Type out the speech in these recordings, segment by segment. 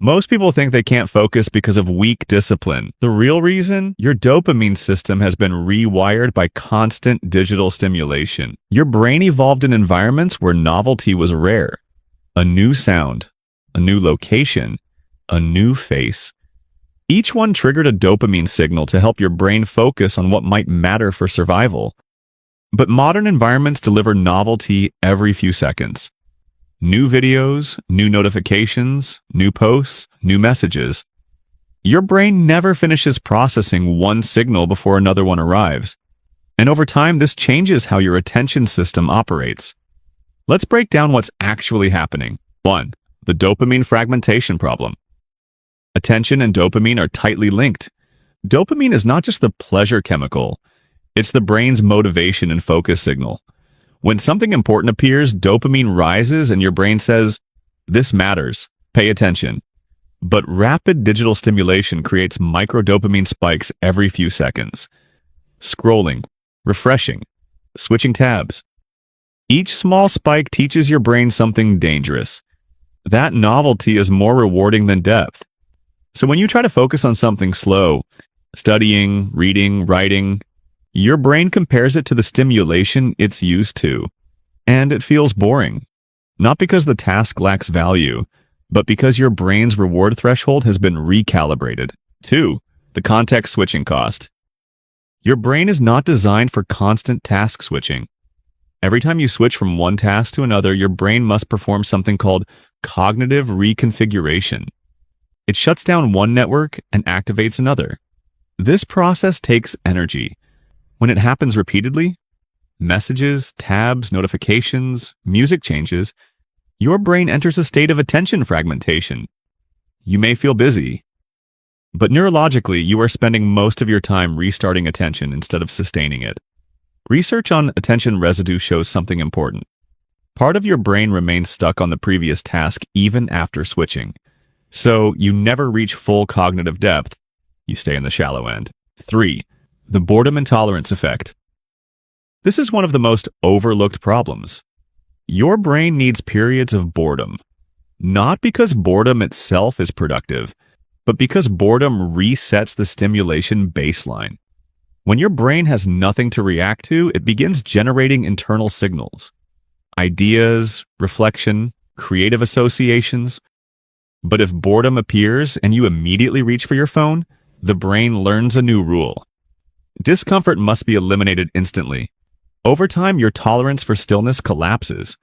Most people think they can't focus because of weak discipline. The real reason? Your dopamine system has been rewired by constant digital stimulation. Your brain evolved in environments where novelty was rare. A new sound, a new location, a new face. Each one triggered a dopamine signal to help your brain focus on what might matter for survival. But modern environments deliver novelty every few seconds. New videos, new notifications, new posts, new messages. Your brain never finishes processing one signal before another one arrives. And over time, this changes how your attention system operates. Let's break down what's actually happening. 1. The dopamine fragmentation problem. Attention and dopamine are tightly linked. Dopamine is not just the pleasure chemical, it's the brain's motivation and focus signal. When something important appears, dopamine rises and your brain says, "This matters, pay attention." But rapid digital stimulation creates microdopamine spikes every few seconds. Scrolling, refreshing, switching tabs. Each small spike teaches your brain something dangerous. That novelty is more rewarding than depth. So when you try to focus on something slow, studying, reading, writing, your brain compares it to the stimulation it's used to, and it feels boring. Not because the task lacks value, but because your brain's reward threshold has been recalibrated. 2. The context switching cost. Your brain is not designed for constant task switching. Every time you switch from one task to another, your brain must perform something called cognitive reconfiguration. It shuts down one network and activates another. This process takes energy. When it happens repeatedly, messages, tabs, notifications, music changes, your brain enters a state of attention fragmentation. You may feel busy, but neurologically, you are spending most of your time restarting attention instead of sustaining it. Research on attention residue shows something important. Part of your brain remains stuck on the previous task even after switching. So you never reach full cognitive depth. You stay in the shallow end. 3. The boredom intolerance effect. This is one of the most overlooked problems. Your brain needs periods of boredom, not because boredom itself is productive, but because boredom resets the stimulation baseline. When your brain has nothing to react to, it begins generating internal signals, ideas, reflection, creative associations. But if boredom appears and you immediately reach for your phone, the brain learns a new rule. Discomfort must be eliminated instantly. Over time, your tolerance for stillness collapses.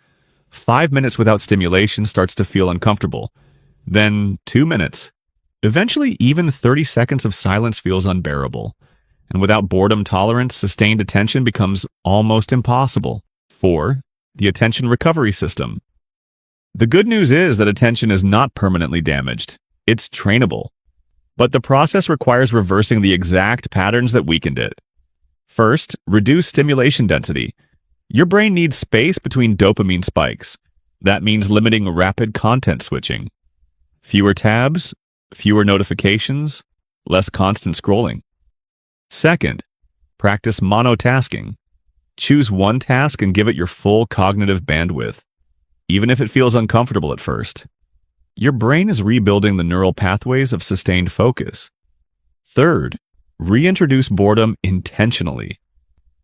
5 minutes without stimulation starts to feel uncomfortable. Then 2 minutes. Eventually, even 30 seconds of silence feels unbearable. And without boredom tolerance, sustained attention becomes almost impossible. 4. The attention recovery system. The good news is that attention is not permanently damaged. It's trainable. But the process requires reversing the exact patterns that weakened it. First, reduce stimulation density. Your brain needs space between dopamine spikes. That means limiting rapid content switching. Fewer tabs, fewer notifications, less constant scrolling. Second, practice monotasking. Choose one task and give it your full cognitive bandwidth, even if it feels uncomfortable at first. Your brain is rebuilding the neural pathways of sustained focus. Third, reintroduce boredom intentionally.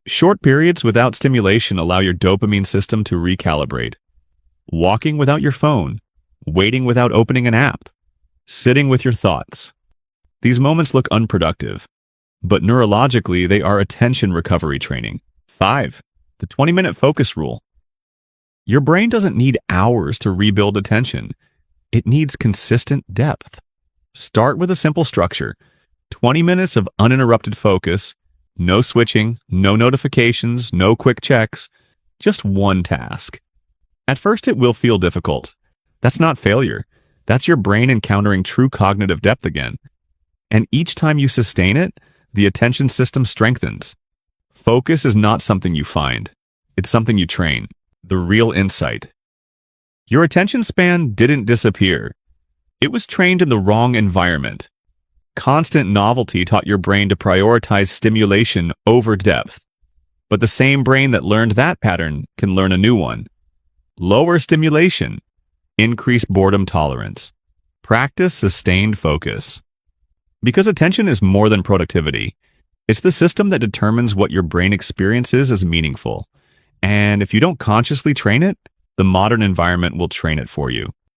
Short periods without stimulation allow your dopamine system to recalibrate. Walking without your phone, waiting without opening an app, sitting with your thoughts. These moments look unproductive, but neurologically they are attention recovery training. 5. The 20-minute focus rule. Your brain doesn't need hours to rebuild attention. It needs consistent depth. Start with a simple structure. 20 minutes of uninterrupted focus, no switching, no notifications, no quick checks, just one task. At first, it will feel difficult. That's not failure. That's your brain encountering true cognitive depth again. And each time you sustain it, the attention system strengthens. Focus is not something you find. It's something you train. The real insight. Your attention span didn't disappear. It was trained in the wrong environment. Constant novelty taught your brain to prioritize stimulation over depth. But the same brain that learned that pattern can learn a new one. Lower stimulation, increase boredom tolerance. Practice sustained focus. Because attention is more than productivity, it's the system that determines what your brain experiences as meaningful. And if you don't consciously train it, the modern environment will train it for you.